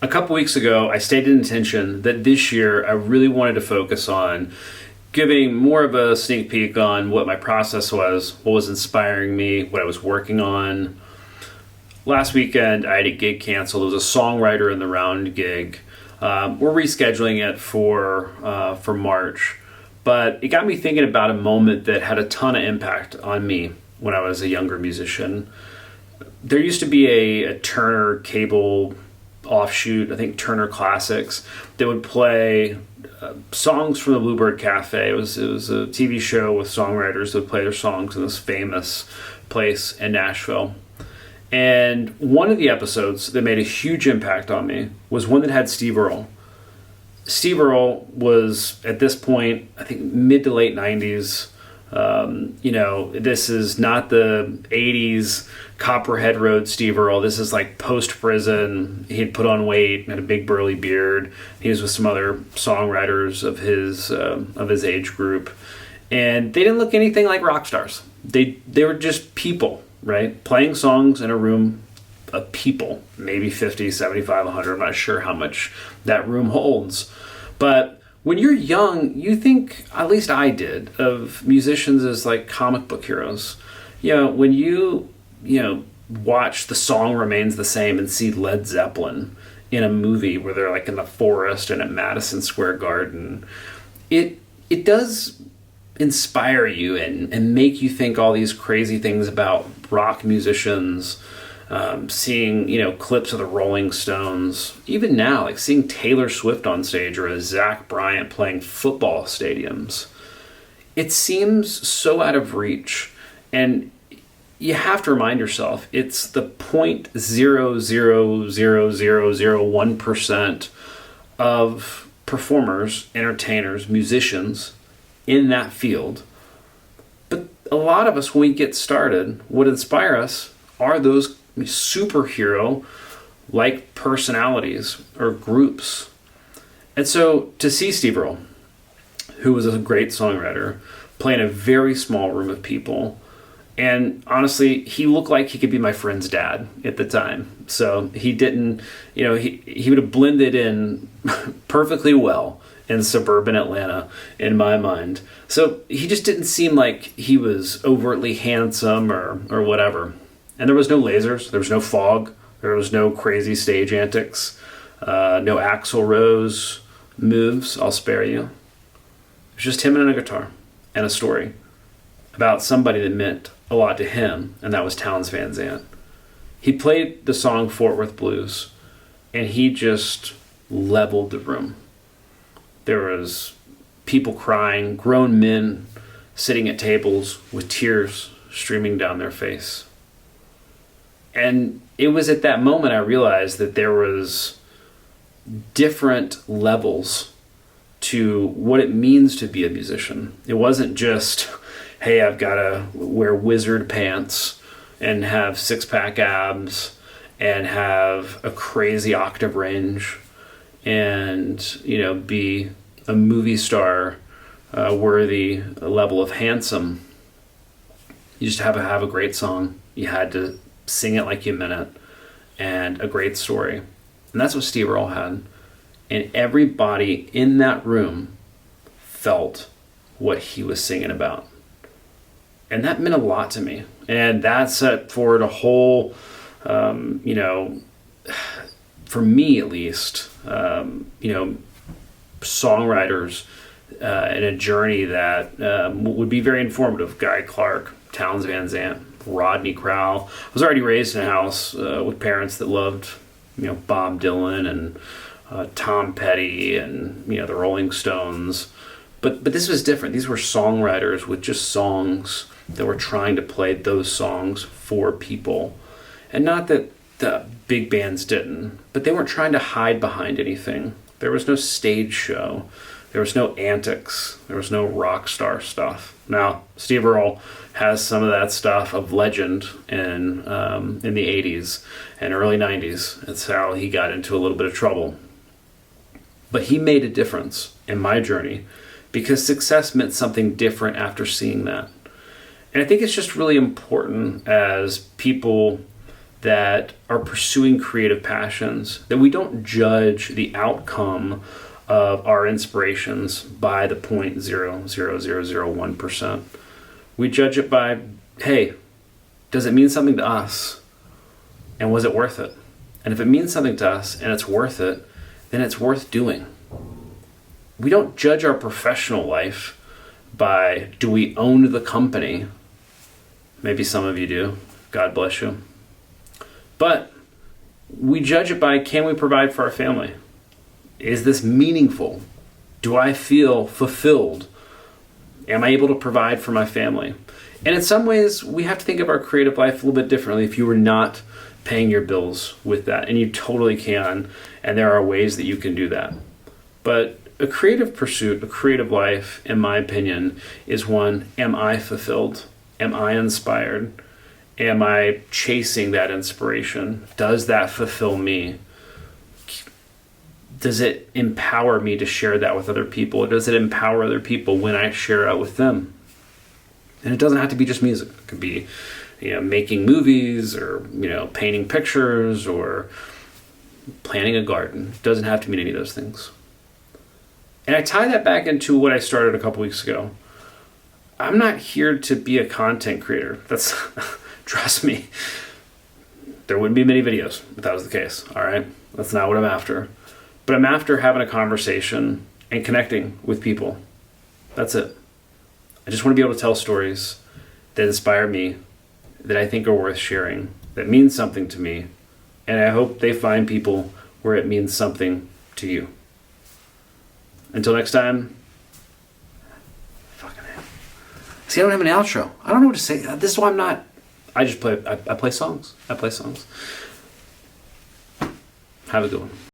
A couple weeks ago, I stated intention that this year I really wanted to focus on giving more of a sneak peek on what my process was, what was inspiring me, what I was working on. Last weekend, I had a gig canceled. It was a songwriter in the round gig. We're rescheduling it for March, but it got me thinking about a moment that had a ton of impact on me when I was a younger musician. There used to be a Turner cable offshoot, I think Turner Classics, that would play songs from the Bluebird Cafe. It was a TV show with songwriters that would play their songs in this famous place in Nashville. And one of the episodes that made a huge impact on me was one that had Steve Earle. Steve Earle was, at this point, I think mid to late 90s. This is not the 80s Copperhead Road Steve Earle. This is like post-prison. He'd put on weight, had a big burly beard. He was with some other songwriters of his age group. And they didn't look anything like rock stars. They were just people, right? Playing songs in a room of people, maybe 50, 75, 100. I'm not sure how much that room holds. But when you're young, you think, at least I did, of musicians as like comic book heroes. When you watch The Song Remains the Same and see Led Zeppelin in a movie where they're like in the forest and at Madison Square Garden, it does inspire you and make you think all these crazy things about rock musicians. Seeing, clips of the Rolling Stones, even now, like seeing Taylor Swift on stage or a Zach Bryant playing football stadiums, it seems so out of reach. And you have to remind yourself, it's the 0.00001% of performers, entertainers, musicians in that field. But a lot of us, when we get started, what inspire us are those superhero like personalities or groups. And so to see Steve Earle, who was a great songwriter, play in a very small room of people, and honestly, he looked like he could be my friend's dad at the time. So he didn't, he would have blended in perfectly well in suburban Atlanta in my mind. So he just didn't seem like he was overtly handsome or whatever. And there was no lasers, there was no fog, there was no crazy stage antics, no Axl Rose moves, I'll spare you. It was just him and a guitar and a story about somebody that meant a lot to him, and that was Townes Van Zandt. He played the song Fort Worth Blues, and he just leveled the room. There was people crying, grown men sitting at tables with tears streaming down their face. And it was at that moment I realized that there was different levels to what it means to be a musician. It wasn't just, hey, I've got to wear wizard pants and have six-pack abs and have a crazy octave range and, be a movie star worthy level of handsome. You just have to have a great song. You had to sing it like you meant it, and a great story. And that's what Steve Earle had. And everybody in that room felt what he was singing about. And that meant a lot to me. And that set forward a whole, for me at least, songwriters in a journey that would be very informative. Guy Clark, Townes Van Zandt, Rodney Crowell. I was already raised in a house with parents that loved, Bob Dylan and Tom Petty and, the Rolling Stones. But this was different. These were songwriters with just songs that were trying to play those songs for people. And not that the big bands didn't, but they weren't trying to hide behind anything. There was no stage show. There was no antics. There was no rock star stuff. Now, Steve Earle has some of that stuff of legend in the 80s and early 90s. That's how he got into a little bit of trouble. But he made a difference in my journey because success meant something different after seeing that. And I think it's just really important as people that are pursuing creative passions, that we don't judge the outcome of our inspirations by the 0.00001%. We judge it by, hey, does it mean something to us? And was it worth it? And if it means something to us and it's worth it, then it's worth doing. We don't judge our professional life by, do we own the company? Maybe some of you do. God bless you. But we judge it by, can we provide for our family? Is this meaningful? Do I feel fulfilled? Am I able to provide for my family? And in some ways, we have to think of our creative life a little bit differently if you were not paying your bills with that. And you totally can. And there are ways that you can do that. But a creative pursuit, a creative life, in my opinion, is one, am I fulfilled? Am I inspired? Am I chasing that inspiration? Does that fulfill me? Does it empower me to share that with other people? Or does it empower other people when I share it with them? And it doesn't have to be just music. It could be, making movies or, painting pictures or planting a garden. It doesn't have to mean any of those things. And I tie that back into what I started a couple weeks ago. I'm not here to be a content creator. That's, trust me, there wouldn't be many videos if that was the case, all right? That's not what I'm after. But I'm after having a conversation and connecting with people. That's it. I just want to be able to tell stories that inspire me, that I think are worth sharing, that mean something to me, and I hope they find people where it means something to you. Until next time, fucking hell. See, I don't have an outro. I don't know what to say. This is why I'm not. I just play. I play songs. Have a good one.